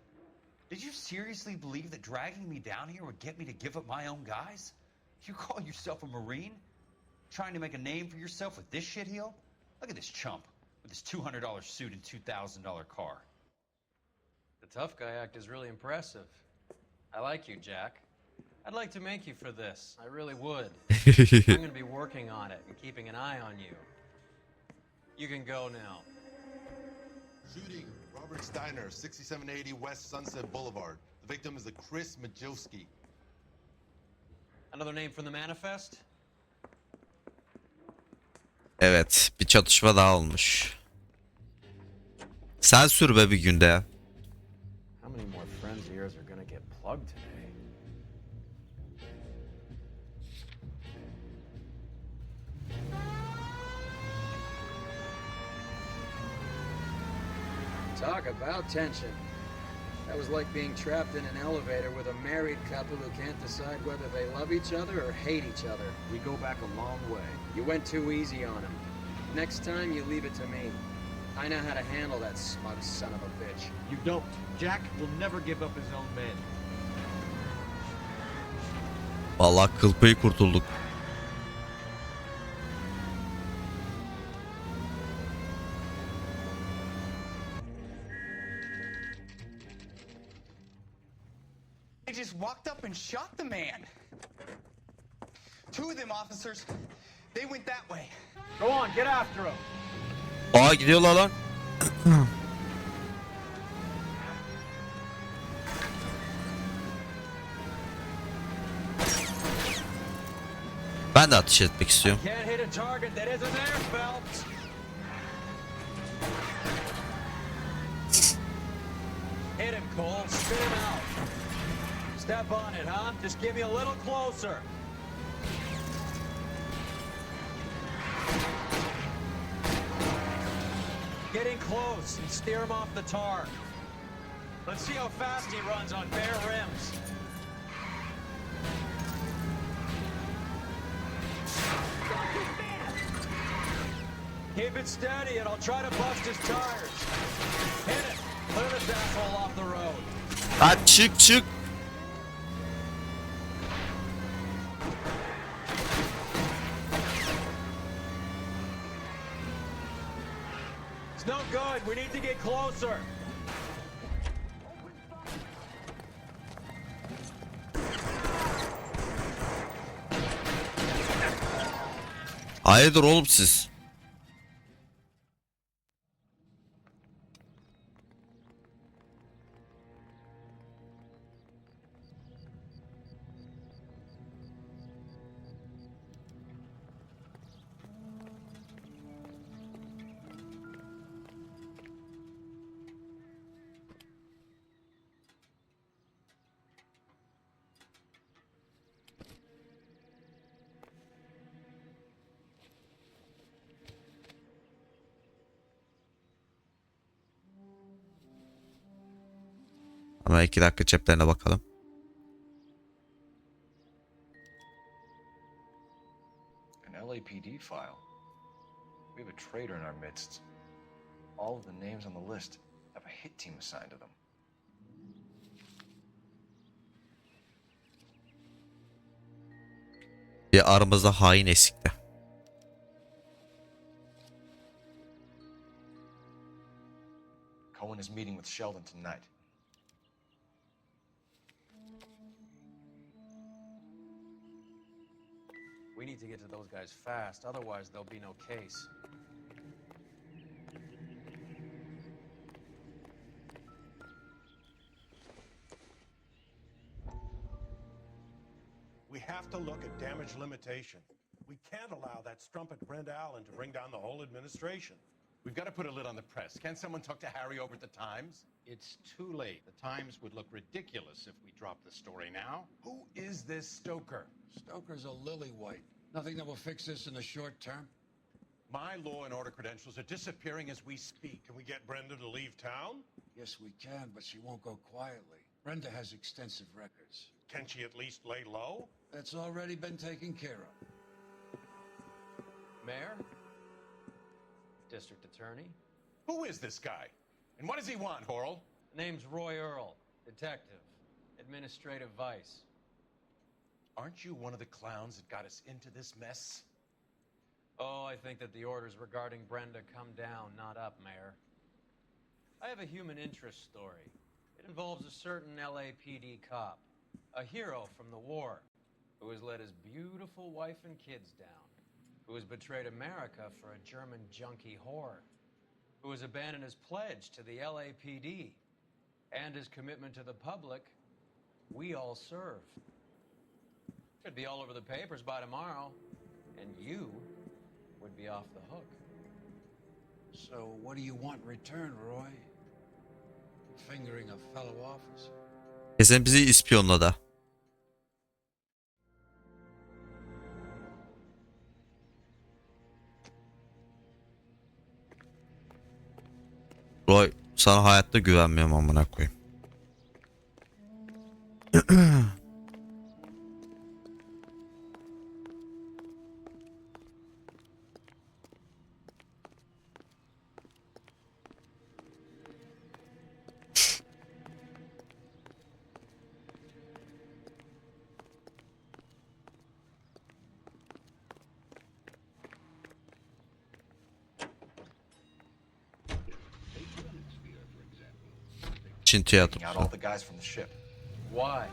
Speaker 14: Did you seriously believe that dragging me down here would get me to give up my own guys? You call yourself a Marine? Trying to make a name for yourself with this shitheel? Look at this chump with his $200 suit and $2,000 car.
Speaker 11: The tough guy act is really impressive. I like you, Jack. I'd like to make you for this. I really would. I'm going to be working on it and keeping an eye on you. You can go now.
Speaker 12: Shooting, Robert Steiner, 6780 West Sunset Boulevard. The victim is a Chris Majowski.
Speaker 11: Another name from the manifest?
Speaker 1: Evet, bir çatışma daha olmuş. Sen sür be bir günde.
Speaker 11: How many more friends of yours are gonna get plugged today?
Speaker 15: Talk about tension. That was like being trapped in an elevator with a married couple who can't decide whether they love each other or hate each other.
Speaker 11: We go back a long way.
Speaker 15: You went too easy on him. Next time, you leave it to me. I know how to handle that smug son of a bitch.
Speaker 11: You don't. Jack will never give up his own men.
Speaker 1: Vallahi kıl payı kurtulduk.
Speaker 16: They just walked up and shot the man. Two of them officers, they went that way.
Speaker 11: Go on, get after him.
Speaker 1: Aa gidiyorlar lan. Ben de ateş etmek istiyorum.
Speaker 11: Can't hit a target that isn't there, Phelps. Hit him, Cole. Spit him out. Step on it, huh? Just give me a little closer. Getting close and steer him off the tar. Let's see how fast he runs on bare rims. Keep it steady and I'll try to bust his tires. Hit it. Clear this asshole off the road.
Speaker 1: Ha çık çık.
Speaker 11: It's no good. We need to get closer.
Speaker 1: Hayırdır oğlum siz? Ama 2 dakika ceplerine bakalım.
Speaker 3: An LAPD file. We have a traitor in our midst. All of the names on the list have a hit team assigned to them.
Speaker 1: Bir aramızda hain esikti.
Speaker 3: Cohen is meeting with Sheldon tonight.
Speaker 11: We need to get to those guys fast, otherwise there'll be no case.
Speaker 17: We have to look at damage limitation. We can't allow that strumpet Brent Allen to bring down the whole administration.
Speaker 12: We've got to put a lid on the press. Can someone talk to Harry over at the Times?
Speaker 17: It's too late. The Times would look ridiculous if we dropped the story now.
Speaker 12: Who is this Stoker?
Speaker 17: Stoker's a lily-white. Nothing that will fix this in the short term.
Speaker 12: My law and order credentials are disappearing as we speak.
Speaker 9: Can we get Brenda to leave town?
Speaker 17: Yes, we can, but she won't go quietly. Brenda has extensive records.
Speaker 9: Can she at least lay low?
Speaker 17: That's already been taken care of.
Speaker 11: Mayor? District Attorney?
Speaker 12: Who is this guy? And what does he want, Horrell?
Speaker 11: Name's Roy Earl, detective, administrative vice.
Speaker 12: Aren't you one of the clowns that got us into this mess?
Speaker 11: Oh, I think that the orders regarding Brenda come down, not up, Mayor. I have a human interest story. It involves a certain LAPD cop, a hero from the war, who has let his beautiful wife and kids down, who has betrayed America for a German junkie whore, who has abandoned his pledge to the LAPD and his commitment to the public we all serve. Could be all over the papers by tomorrow, and you would be off the hook.
Speaker 17: So what do you want in return, Roy? Fingering a fellow officer?
Speaker 1: Kesin bizi ispiyonladı. Roy, sana hayatta güvenmiyorum amına koyayım. Çin
Speaker 3: Taking out all
Speaker 1: tiyatrosu.
Speaker 3: the guys from the ship.
Speaker 11: Why?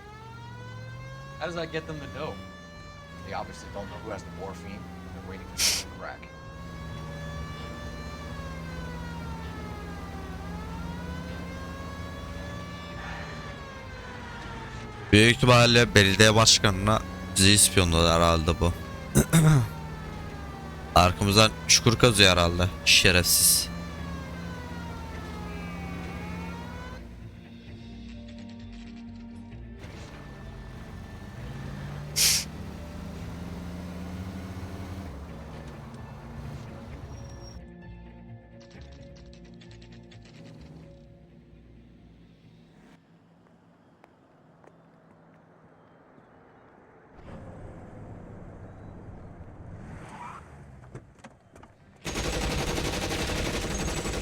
Speaker 11: How does that get them the dope?
Speaker 3: They obviously don't know who has the morphine. They're waiting for them to crack.
Speaker 1: Büyük ihtimalle belediye başkanına bizi ispiyonladı herhalde bu. Arkamızdan çukur kazıyor herhalde. Şerefsiz.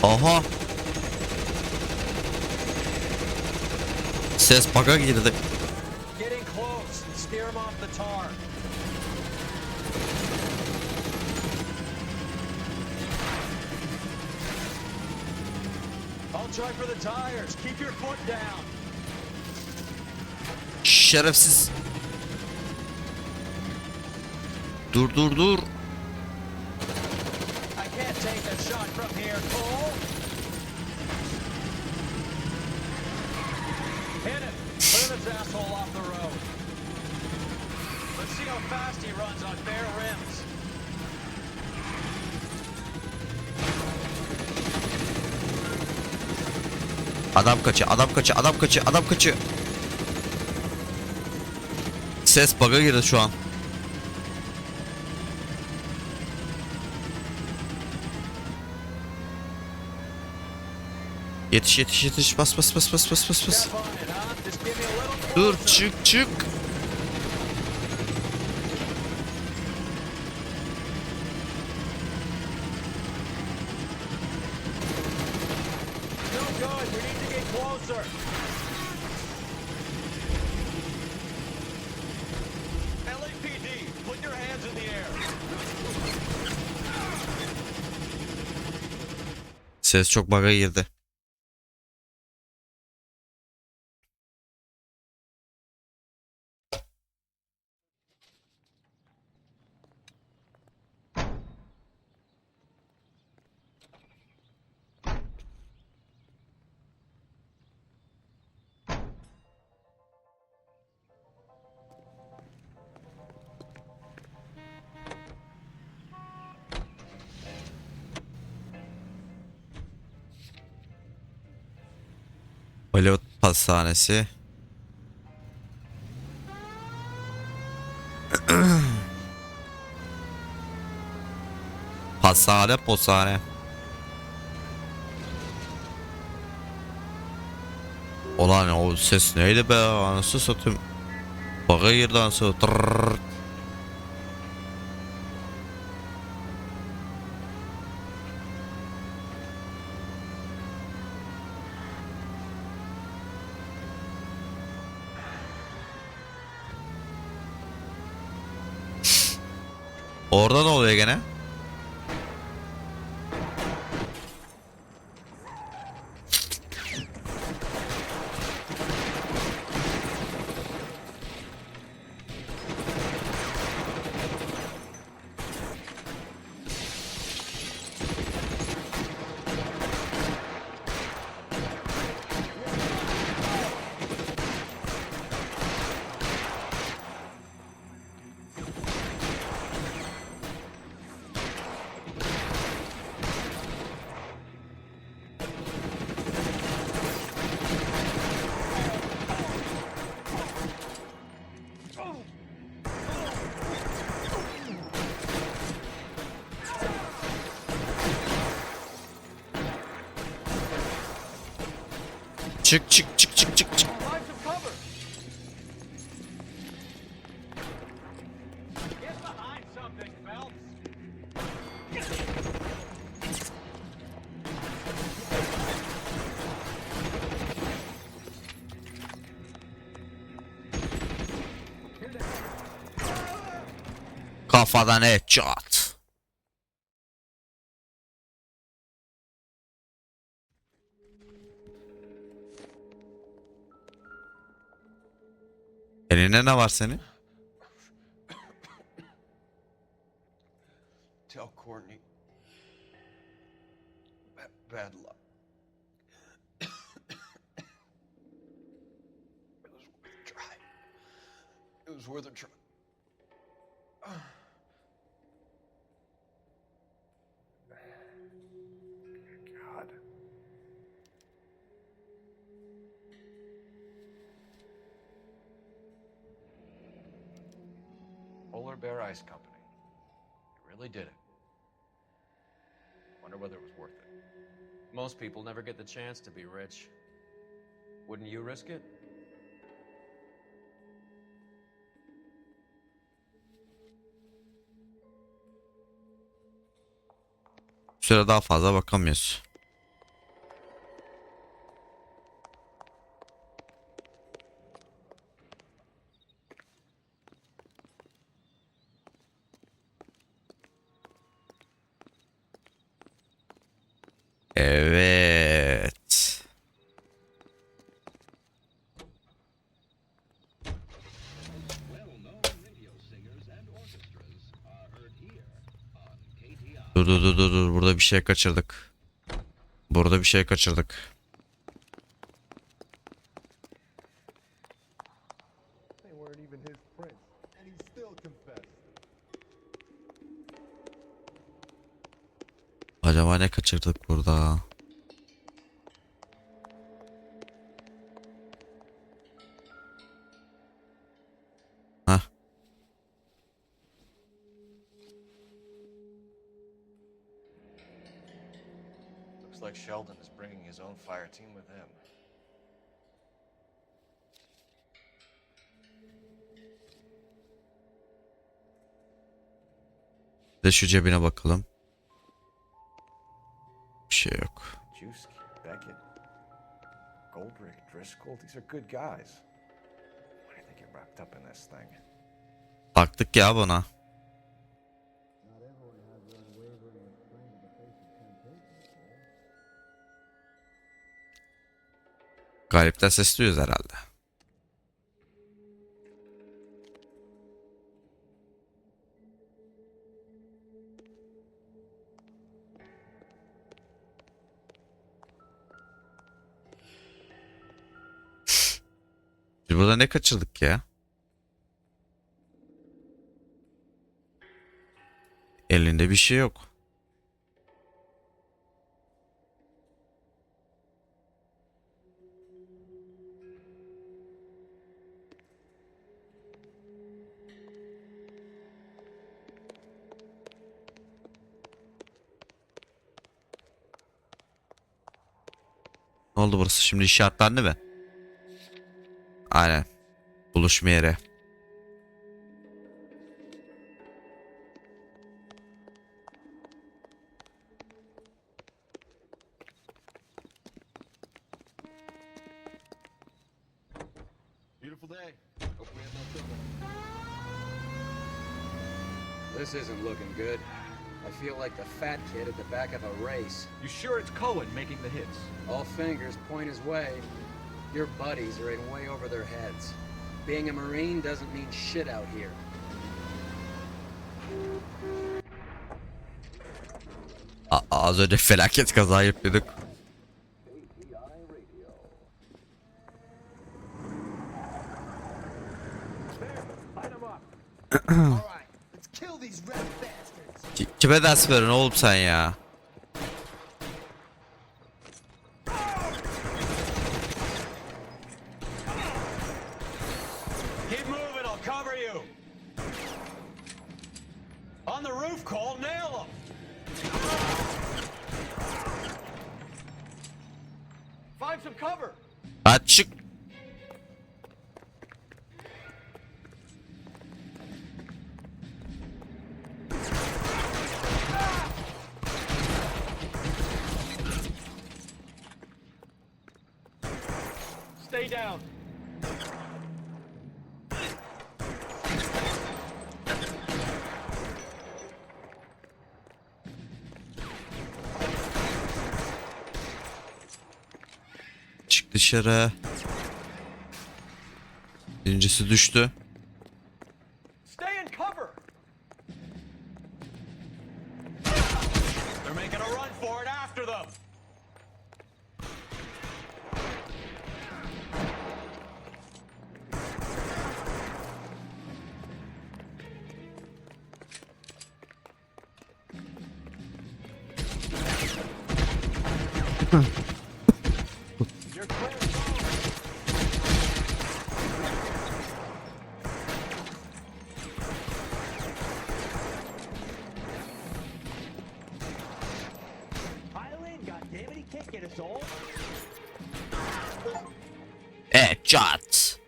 Speaker 1: Aha. Ses bug'a girdi.
Speaker 2: Getting close and steer him off the tar. I'll try for the tires. Keep your foot down.
Speaker 1: Şerefsiz. Dur dur dur.
Speaker 2: I can't take a shot from here, Cole. Hit him. Put his asshole off the road. Let's see how fast he runs on bare rims.
Speaker 1: Adam kaçıyor, adam kaçıyor, adam kaçıyor, adam kaçıyor. Ses bug'a girdi şu an. Yetiş yetiş yetiş, bas bas bas bas bas bas bas. Dur, çık çık.
Speaker 2: No good. We need to get closer. LAPD, put your hands in the air.
Speaker 1: Ses çok bug'a girdi. Hollywood pastanesi. Pastane postane. Ulan o ses neydi be, anasını satayım. Baka girdi anasını. Orada ne oluyor gene? Çık çık çık çık çık çık. Kafadan headshot. Elinde ne var senin?
Speaker 3: Tell Courtney. Bad luck. It was worth a try. It was worth a try. God. Polar Bear Ice Company. You really did it. Wonder whether it was worth it.
Speaker 11: Most people never get the chance to be rich. Wouldn't you risk it?
Speaker 1: Süre daha fazla bakamıyoruz. Evet. Dur. Burada bir şey kaçırdık. Burada bir şey kaçırdık.
Speaker 12: They weren't even his prints, and he still confessed.
Speaker 1: Acaba ne kaçırdık burada? Hah.
Speaker 3: Looks like Sheldon is bringing his own fire team with him.
Speaker 1: Bir de şu cebine bakalım. Bir şey yok.
Speaker 3: Juski, Beckett, Goldrick, Driscoll, these are good guys. Why did they get wrapped up in this thing?
Speaker 1: Baktık ya buna. Galip'ten sesliyoruz herhalde. Biz burada ne kaçırdık ya? Elinde bir şey yok. oldu burası? Şimdi işaretlendi mi? Aynen. Buluşma yeri.
Speaker 15: Beautiful day. Hope we have no trouble.
Speaker 11: This isn't looking good. I feel like the fat kid at the back of a race.
Speaker 3: You sure it's Cohen making the hits?
Speaker 11: All fingers point his way. Your buddies are in way over their heads. Being a Marine doesn't mean shit out here.
Speaker 1: Az önce felaket kaza yapıyorduk. Kime ders verin oğlum sen ya?
Speaker 2: Keep moving, I'll cover you. On the roof, Cole, nail him.
Speaker 10: Find some cover.
Speaker 1: Açık.
Speaker 10: Stay down.
Speaker 1: Çık dışarı. Birincisi düştü.
Speaker 10: Stay in cover.
Speaker 2: They're making a run for it after them.
Speaker 1: Headshot.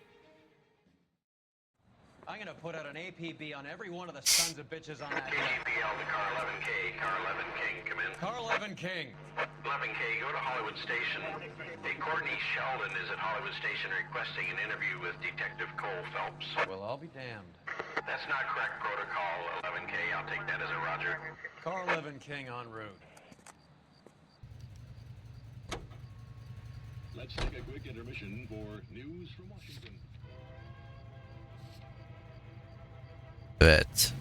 Speaker 11: I'm gonna put out an APB on every one of the sons of bitches on that hill.
Speaker 4: KGPL to Car 11K. Car 11 King, come in.
Speaker 11: Car 11 King.
Speaker 4: 11K, go to Hollywood Station. Hey, Courtney Sheldon is at Hollywood Station requesting an interview with Detective Cole Phelps.
Speaker 11: Well, I'll be damned.
Speaker 4: That's not correct protocol, 11K. I'll take that as a roger.
Speaker 11: Car 11 King en route.
Speaker 18: Let's take a quick intermission for news from Washington.
Speaker 1: Evet.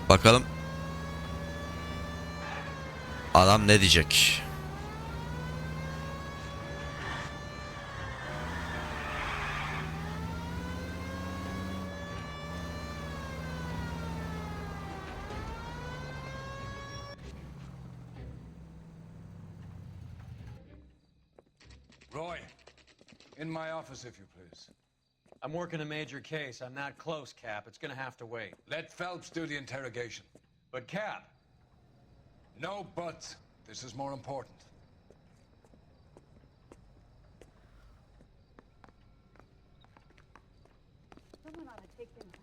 Speaker 1: Bakalım adam ne diyecek?
Speaker 17: Roy, in my office, if you please.
Speaker 11: I'm working a major case. I'm not close, Cap. It's gonna have to wait.
Speaker 17: Let Phelps do the interrogation.
Speaker 11: But, Cap.
Speaker 17: No buts. This is more important.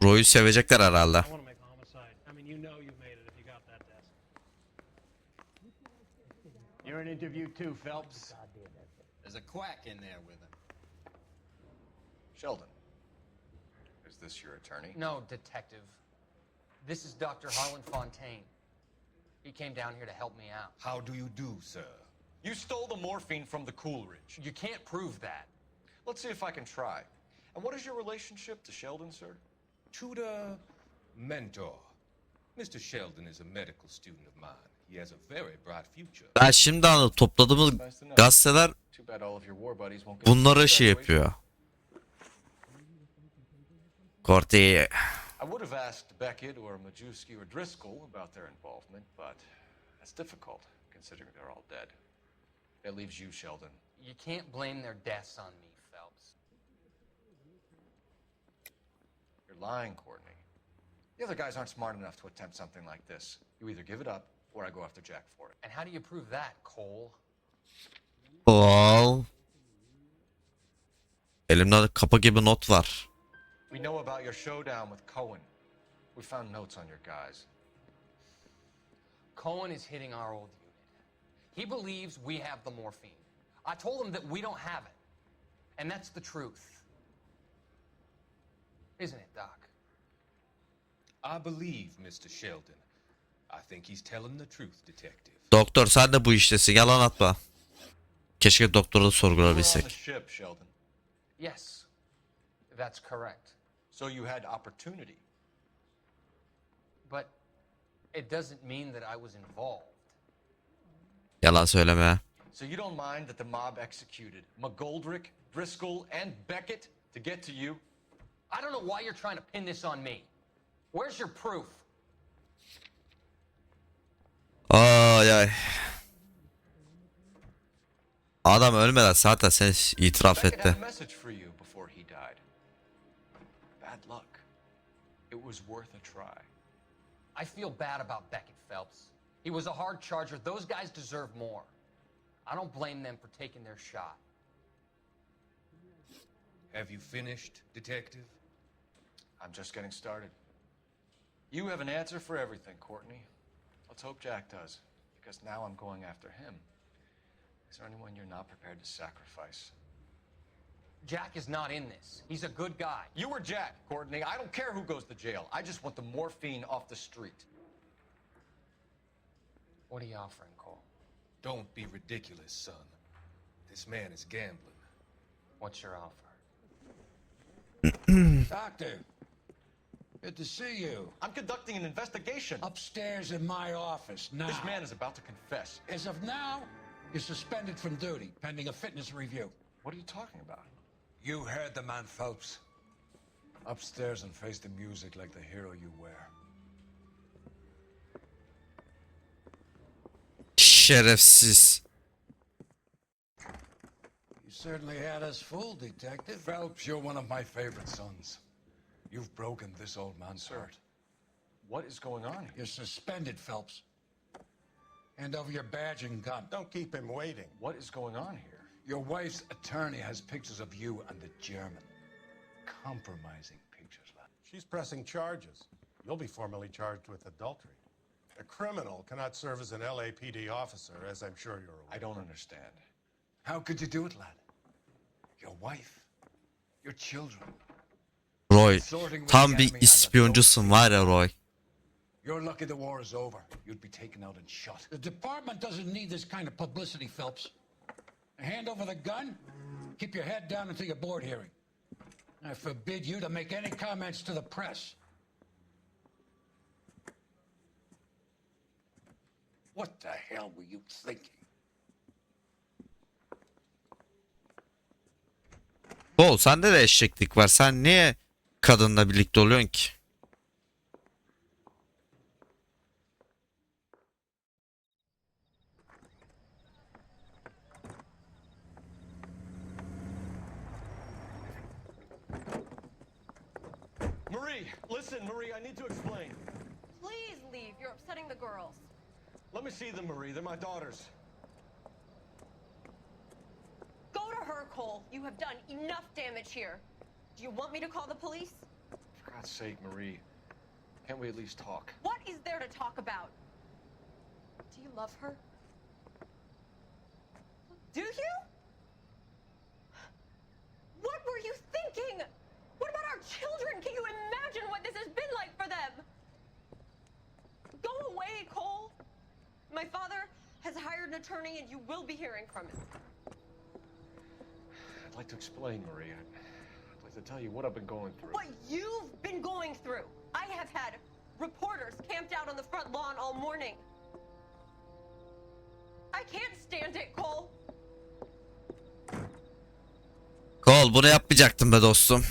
Speaker 1: Roy'u sevecekler herhalde.
Speaker 2: You're an interview too, Phelps. There's a quack in there with him.
Speaker 3: Sheldon, is this your attorney?
Speaker 19: No, detective. This is Dr. Harlan Fontaine. He came down here to help me out.
Speaker 3: How do you do, sir? You stole the morphine from the Coolidge.
Speaker 19: You can't prove that.
Speaker 3: Let's see if I can try. And what is your relationship to Sheldon, sir?
Speaker 20: Tutor, mentor. Mr. Sheldon is a medical student of mine. He has a very bright future.
Speaker 1: Ben şimdi anladım. Topladığımız gazeteler
Speaker 3: Too bad all of your war buddies won't get
Speaker 1: bunlara şey yapıyor. Korti.
Speaker 3: I would have asked Beckett or Majewski or Driscoll about their involvement, but that's difficult, considering they're all dead. That leaves you, Sheldon.
Speaker 19: You can't blame their deaths on me, Phelps.
Speaker 3: You're lying, Courtney. The other guys aren't smart enough to attempt something like this. You either give it up, or I go after Jack for it.
Speaker 19: And how do you prove that, Cole?
Speaker 1: Wow. Elimde kapı gibi not var.
Speaker 3: We know about your showdown with Cohen. We found notes on your guys.
Speaker 19: Cohen is hitting our old unit. He believes we have the morphine. I told him that we don't have it. And that's the truth. Isn't it, Doc?
Speaker 20: I believe Mr. Sheldon. I think he's telling the truth, detective.
Speaker 1: Doktor sen de bu iştesin. Yalan atma. Keşke doktoru da sorgulayabilsek.
Speaker 3: On the ship, Sheldon.
Speaker 19: Yes, that's correct.
Speaker 3: So you had opportunity.
Speaker 19: But it doesn't mean that I was involved.
Speaker 1: Yalan söyleme.
Speaker 3: So you don't mind that the mob executed McGoldrick, Driscoll, and Beckett to get to you?
Speaker 19: I don't know why you're trying to pin this on me. Where's your proof?
Speaker 1: Ay ay. Adam ölmeden zaten sen itiraf
Speaker 3: Beckett had
Speaker 1: etti.
Speaker 3: a message for you before he died. Bad luck. It was worth a try.
Speaker 19: I feel bad about Beckett, Phelps. He was a hard charger. Those guys deserve more. I don't blame them for taking their shot.
Speaker 20: Have you finished, detective?
Speaker 3: I'm just getting started. You have an answer for everything, Courtney. Let's hope Jack does, because now I'm going after him. Is there anyone you're not prepared to sacrifice?
Speaker 19: Jack is not in this. He's a good guy.
Speaker 3: You or Jack, Courtney. I don't care who goes to jail. I just want the morphine off the street.
Speaker 19: What are you offering, Cole?
Speaker 20: Don't be ridiculous, son. This man is gambling.
Speaker 19: What's your offer?
Speaker 17: Doctor, good to see you.
Speaker 3: I'm conducting an investigation.
Speaker 17: Upstairs in my office now.
Speaker 3: This man is about to confess.
Speaker 17: As of now, you're suspended from duty, pending a fitness review.
Speaker 3: What are you talking about?
Speaker 17: You heard the man, Phelps. Upstairs and face the music like the hero you were.
Speaker 1: Şerefsiz.
Speaker 17: You certainly had us fooled, Detective. Phelps, you're one of my favorite sons. You've broken this old man's heart.
Speaker 3: What is going on here?
Speaker 17: You're suspended, Phelps. Hand over your badge and gun.
Speaker 12: Don't keep him waiting.
Speaker 3: What is going on here?
Speaker 17: Your wife's attorney has pictures of you and the German. Compromising pictures, lad.
Speaker 12: She's pressing charges. You'll be formally charged with adultery. A criminal cannot serve as an LAPD officer, as I'm sure you're aware.
Speaker 3: I don't understand.
Speaker 17: How could you do it, lad? Your wife, your children.
Speaker 1: Roy, tam bir ispiyoncusun var ya Roy.
Speaker 17: You're lucky the war is over. You'd be taken out and shot. The department doesn't need this kind of publicity, Phelps. Hand over the gun. Keep your head down until your board hearing. I forbid you to make any comments to the press. What the hell were you thinking?
Speaker 1: Bol sende de eşeklik var. Sen niye kadınla birlikte oluyorsun ki?
Speaker 3: Marie, listen, Marie, I need to explain.
Speaker 21: Please leave. You're upsetting the girls.
Speaker 3: Let me see them, Marie. They're my daughters.
Speaker 21: Go to her, Cole. You have done enough damage here. Do you want me to call the police?
Speaker 3: For God's sake, Marie, can't we at least talk?
Speaker 21: What is there to talk about? Do you love her? Do you? What were you thinking? What about our children? Can you imagine what this has been like for them? Go away, Cole. My father has hired an attorney and you will be hearing from him.
Speaker 3: I'd like to explain, Marie. I'd like to tell you what I've been going through.
Speaker 21: What you've been going through. I have had reporters camped out on the front lawn all morning. I can't stand it, Cole.
Speaker 1: Kol bunu yapmayacaktım be dostum.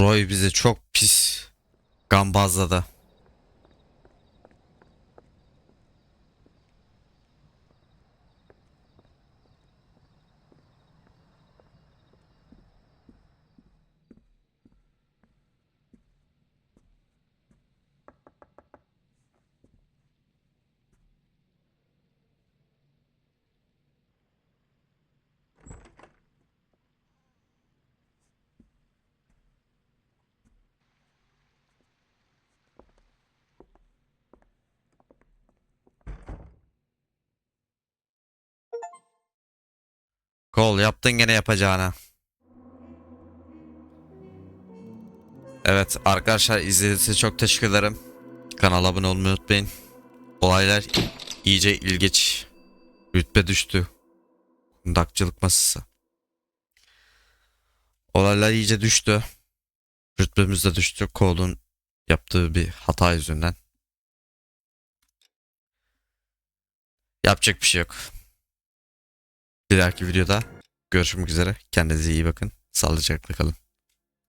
Speaker 1: Roy bizi çok pis gambazladı. Kol yaptın gene yapacağına. Evet arkadaşlar, izlediğiniz için çok teşekkür ederim. Kanala abone olmayı unutmayın. Olaylar iyice ilginç. Rütbe düştü. Kundakçılık masası. Olaylar iyice düştü. Rütbemiz de düştü. Kolun yaptığı bir hata yüzünden. Yapacak bir şey yok. Bir dahaki videoda görüşmek üzere. Kendinize iyi bakın. Sağlıcakla kalın.